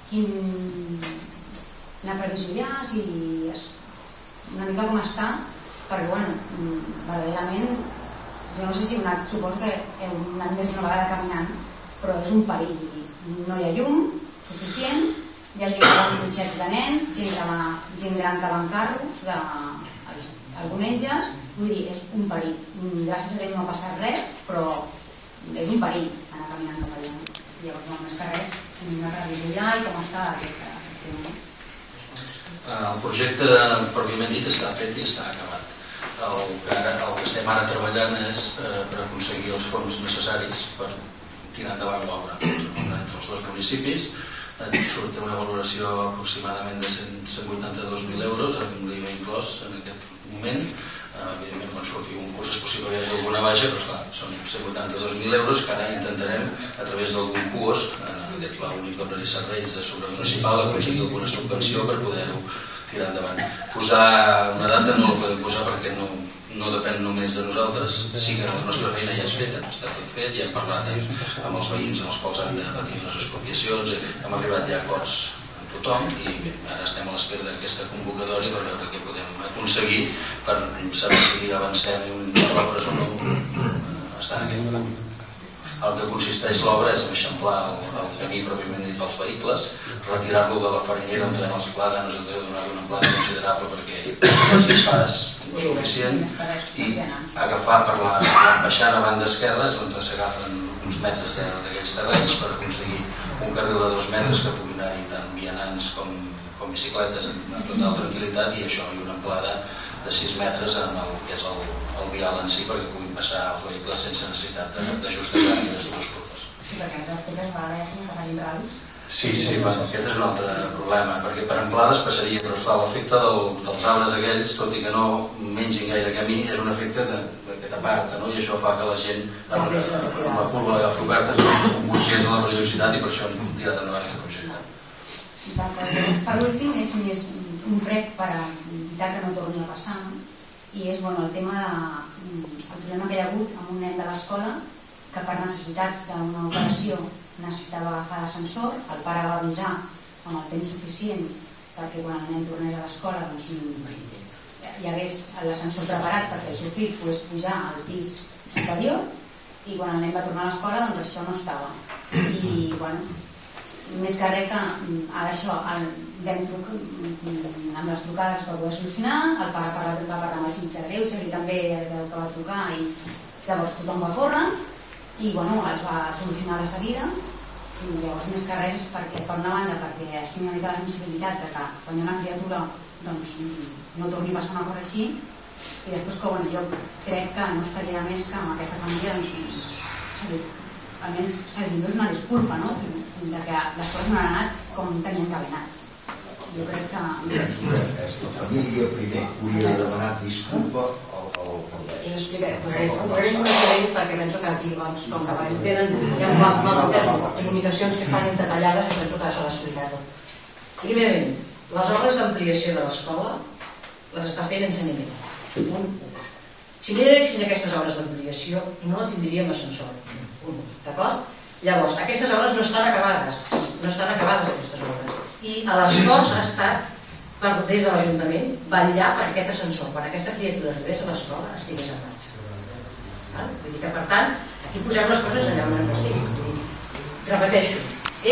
quina previsió hi ha, si una mica com està, perquè, bueno, verdaderament, jo no sé si suposo que heu anat més una vegada caminant, però és un perill. No hi ha llum suficient, hi ha gent que va amb cotxets de nens, gent gran que va amb carros, els diumenges, vull dir, és un perill. Gràcies a Déu no ha passat res, però és un perill anar caminant cap allà. Llavors, no, més que res, una previsió ja i com està aquest tema. El projecte, pròpiament dit, està fet i està acabat. El que estem ara treballant és per aconseguir els fons necessaris per tirar endavant l'obra entre els dos municipis. Surt una valoració aproximadament de 182.000 euros, amb l'IVA inclòs en aquest moment. Evidentment, quan surti un curs és possible que hi hagi alguna baixa, però esclar, són 182.000 euros que ara intentarem, a través d'algun PUOS, que és l'únic obra i serveis de supramunicipal, aconseguir alguna subvenció per poder-ho tirar endavant. Posar una data no la podem posar perquè no depèn només de nosaltres, sí que la nostra feina ja és feta, està tot fet, ja hem parlat amb els veïns amb els quals han de patir les expropiacions, hem arribat ja a acords amb tothom i ara estem a l'espera d'aquesta convocatòria per veure què podem aconseguir per saber si avancem obres o no estan en aquest moment. El que consisteix l'obra és en eixamplar el camí pròpiament dit pels vehicles, retirar-lo de la farinera on tenim els plàtanos, on tenim donar una plana considerable perquè faci pas suficient i agafar per la baixada a banda esquerra és on s'agafen uns metres d'aquells terrenys per aconseguir un carril de 2 metres que puguin anar-hi tant vianants com bicicletes amb total tranquil·litat i això i una amplada de 6 metres en el que és el vial en si perquè puguin passar els vehicles sense necessitat d'ajustar ni de supercurves. Sí, perquè els articles valen que facin rals. Sí, aquest és un altre problema, perquè per amplades passaria, però esclar, l'efecte dels arbres aquells, tot i que no mengin gaire camí, és un efecte que t'aparta, i això fa que la gent, amb la curva d'agafa oberta, són conscients de la velocitat i per això hem tirat endavant aquest projecte. Per últim, és més un prec per evitar que no torni a passar, i és el tema del problema que hi ha hagut amb un nen de l'escola que per necessitats d'una operació necessitava agafar l'ascensor, el pare va avisar amb el temps suficient perquè quan el nen tornés a l'escola hi hagués l'ascensor preparat perquè el seu fill pogués pujar al pis superior i quan el nen va tornar a l'escola doncs això no estava. I més que res que això vam trucar amb les trucades per poder solucionar, el pare va parlar amb el síndic de Greuges i també que va trucar i llavors tothom va córrer i els va solucionar de seguida. Llavors més que res és perquè per una banda perquè es tingui una mica de sensibilitat que quan hi ha una criatura no torni a passar una cosa així i després que jo crec que no estaria de més que amb aquesta família almenys se li donés una disculpa de que les coses no han anat com tenien que haver anat. Jo crec que... La família primer hauria de demanar disculpa al alcaldessa. I explicaré un coneixement perquè penso que aquí, com que hi ha moltes comunicacions que estan entretallades i penso que s'ha d'explicar-ho. Primerament, les obres d'ampliació de l'escola les està fent ensenyament. Si no hi haguessin aquestes obres d'ampliació no tindríem ascensor. D'acord? Llavors, aquestes obres no estan acabades. No estan acabades aquestes obres. I l'esforç ha estat des de l'Ajuntament vetllar per aquest ascensor, quan aquesta criatura arribés a l'escola estigués en marxa. Vull dir que, per tant, aquí posem les coses allà on han de ser. Repeteixo,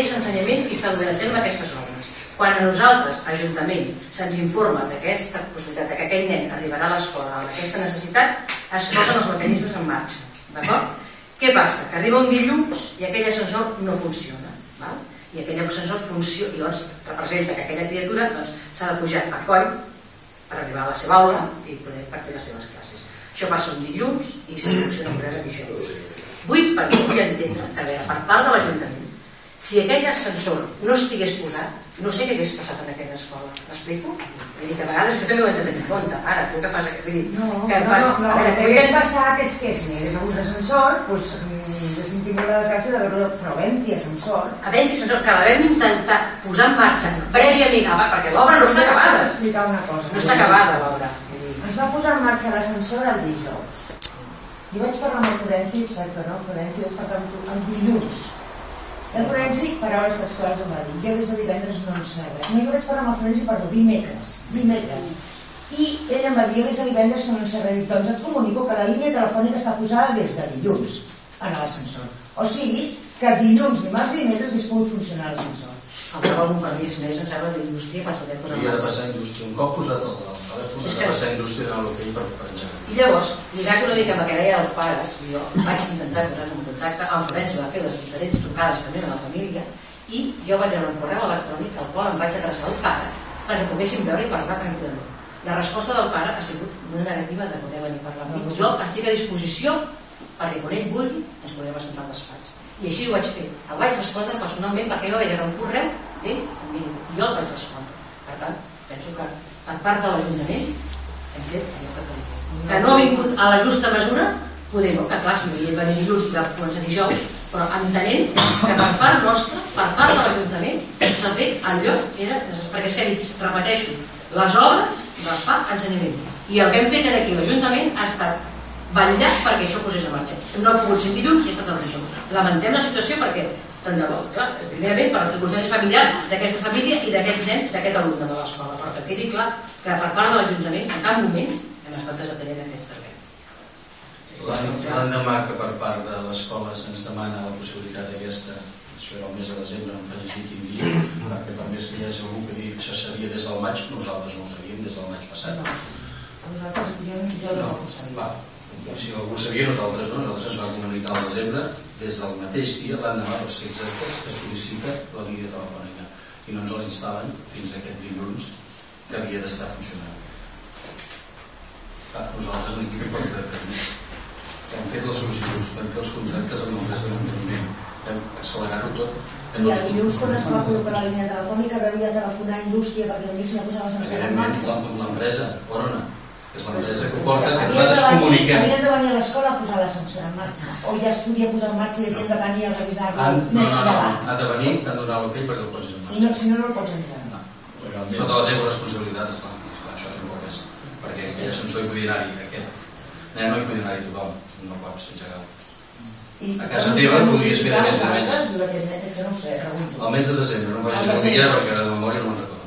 és ensenyament qui està duent a terme aquestes obres. Quan a nosaltres, Ajuntament, se'ns informa d'aquesta possibilitat que aquell nen arribarà a l'escola amb aquesta necessitat, es posen els mecanismes en marxa. D'acord? Què passa? Que arriba un dilluns i aquell ascensor no funciona. I aquell ascensor funciona i representa que aquella criatura s'ha de pujar a coll per arribar a la seva aula i poder impartir les seves classes. Això passa un dilluns i se funciona un dijous. Vull entendre que per part de l'Ajuntament, si aquell ascensor no estigués posat, no sé què hagués passat en aquella escola. M'explico? Vull dir que a vegades això també ho hem de tenir en compte. Ara, tu què fas? No, el que hagués passat és que si n'hi hagués hagut d'ascensor, haguéssim tingut la desgràcia de veure, però havent-hi ascensor. Havent-hi ascensor, que l'havem intentat posar en marxa prèviament, perquè l'obra no està acabada. Vaig explicar una cosa. No està acabada l'obra. Es va posar en marxa l'ascensor el dijous. Jo vaig parlar amb el Florenci, saps que no? El Florenci vaig parlar amb tu el dilluns. El forènsic, paraules textuals em va dir, jo des de divendres no en sé res. No, jo vaig parlar amb el forènsic, perdó, dimecres. I ell em va dir, jo des de divendres que no en sé res. Doncs et comunico que la línia telefònica està posada des de dilluns en l'ascensor. O sigui, que dilluns, dimarts i dimecres hagués pogut funcionar l'ascensor. El que vol un permís més, em sembla, d'indústria per poder posar en Havia de marxa. passar a indústria. Un cop posat el telèfon, ha de passar a indústria en l'hoquei per engegar. I llavors, lligat una mica amb el que deia els pares, jo vaig intentar posar-me en contacte, el Florenci va fer les diferents trucades també a la família, i jo vaig rebre un correu electrònic al qual em vaig adreçar al pare perquè poguéssim veure i parlar tranquil·lament. La resposta del pare ha sigut una negativa de poder venir a parlar amb mi. Jo estic a disposició perquè quan ell vulgui ens podem assentar al despatx. I així ho vaig fer. El vaig respondre personalment perquè jo vaig rebre un correu d'ell i jo el vaig respondre. Per tant, penso que per part de l'Ajuntament hem fet allò que calia. Que no ha vingut a la justa mesura, poder no, que clar, si ell va venir dilluns i va començar dijous, però entenent que per part nostra, per part de l'Ajuntament, s'ha fet allò que era, perquè s'ha dit, repeteixo, les obres les fa ensenyament. I el que hem fet aquí a l'Ajuntament ha estat vetllat perquè això posés en marxa. No ha pogut ser dilluns i ha estat el dijous. Lamentem la situació perquè, tant de bo, clar, primerament per les circumstàncies familiars d'aquesta família i d'aquest nen, d'aquest alumne de l'escola, però que quedi clar que per part de l'Ajuntament en cap moment hem estat desatenent aquest servei. L'endemà que per part de l'escola se'ns demana la possibilitat d'aquesta, això era el mes de desembre, no em faig dir quin dia, perquè per més que hi hagi algú que digui que això seria des del maig, nosaltres no ho sabíem des del maig passat. Jo no ho sabia. Si algú sabia, nosaltres no. Nosaltres ens va comunicar al desembre, des del mateix dia, l'endemà, per ser exactes, que sol·licita la línia telefònica i no ens l'instal·len fins a aquest dilluns que havia d'estar funcionant. Nosaltres n'hi hem fet hem fet les sol·licituds, hem fet els contractes amb l'empresa de manteniment, hem accelerat-ho tot. I el dilluns, quan es va col·locar la línia telefònica, veu ja telefonar a indústria perquè anéssim a posar l'ascensor en marxa? L'empresa, Orona, que és l'empresa que ho porta, que nosaltres comuniquem. Havien de venir a l'escola a posar l'ascensor en marxa? O ja es podia posar en marxa i havien de venir a revisar-lo més endavant? Ha de venir, t'han de donar l'hoquei perquè el posis en marxa. I si no, no el pots engegar? Sota la teva responsabilitat, esclar, això tampoc és. Perquè aquell ascensor hi podia anar-hi, aquest nen no hi podia anar-hi tothom, no pots engegar-ho. A casa teva podries fer de més de menys. És que no ho sé, pregunto. El mes de desembre, no em vaig dir el dia perquè de memòria no me'n recordo.